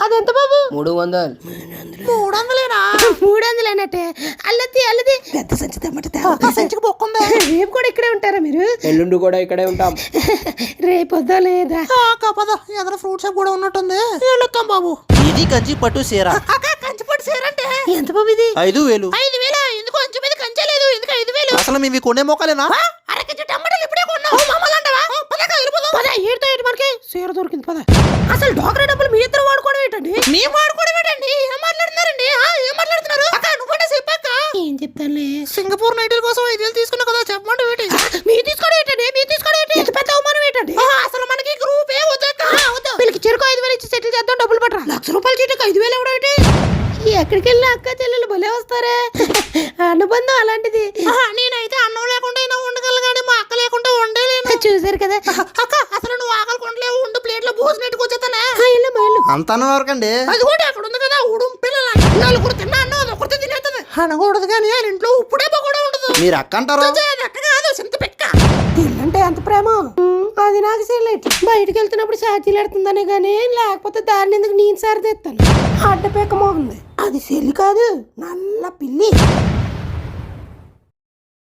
అదెంత బాబు? 300. 300లేనా? 300 అల్లది పెద్ద సంచి తెమ్మంటే సంచికి బొక్కుందా? రేపు కూడా ఇక్కడే ఉంటారా మీరు? ఎల్లుండి కూడా ఇక్కడే ఉంటాం. రేపు వద్దా లేదా? పద ఎదర ఫ్రూట్ షాప్ కూడా ఉన్నట్టుంది. వెళ్తాం బాబు. ఇది కంచి పట్టు చీర. కంచి పట్టు చీర అంటే ఎంత బాబు ఇది? 5000. 5000 ఎందుకు అంచు మీద కంచే లేదు? ఎందుకు 5000? అసలు మేము కొనే మొక్కలేనా? అరకేజీ టమాటాలు ఇప్పుడే కొన్నావు. మామలంటావా? పదక ఇరుపద. పద ఏడుతో ఏడు మనకి చీర దొరికింది. పద. అసలు డాక్టర్ డబ్బులు మీ ఇద్దరు వాడుకోవడం ఏంటండి? మేము వాడుకోవడం ఏంటండి? ఏం మాట్లాడుతున్నారండి? ఏం మాట్లాడుతున్నారు? అక్క నువ్వు చెప్పాక ఏం చెప్తానులే. సింగపూర్ నైటీల కోసం 5000 తీసుకున్నా కదా, చెప్పమంటే ఏంటి? మీరు తీసుకోవడం ఏంటండి? మీరు తీసుకోవడం ఏంటి? ఇంత పెద్ద అవమానం ఏంటండి? అసలు మనకి గ్రూప్ ఏ వద్దక్క. వీళ్ళకి చెరుకు 5000 ఇచ్చి సెటిల్ చేద్దాం, డబ్బులు పట్టరా. ₹1,00,000 చీటికి 5000 ఇవ్వడం ఏంటి? ఎక్కడికి వెళ్ళినా అక్క చెల్లెలు భలే వస్తారే. అనుబంధం అలాంటిది. నేనైతే అన్నం లేకుండా అయినా ఉండగలను, కానీ మా అక్క లేకుండా ఉండలేను. చూసారు కదా అక్క, అసలు నువ్వు ఆకలి కొండలేవు. ఉండు ప్లేట్లో భోజనం ఎట్టుకొచ్చేస్తానే. అంత వరకండి. అది కూడా అక్కడ ఉంది కదా, ఉడుం పిల్లల నలుగురు తిన్నా అన్నం అది ఒకటి తినేస్తుంది. అనకూడదు కానీ వాళ్ళ ఇంట్లో ఉప్పుడే కూడా ఉండదు. మీరు అక్క అంటారు? అక్క కాదు, చింత పెక్క. ఇల్లంటే ఎంత ప్రేమ. అది నాకు సెల్లెట్. బయటకు వెళ్తున్నప్పుడు ఛార్జీలు ఎడుతుందనే గానీ, లేకపోతే దాన్ని ఎందుకు నేను సరిదిస్తాను. అడ్డపెక్క మోహంది. అది సెల్లి కాదు, నల్ల పిల్లి.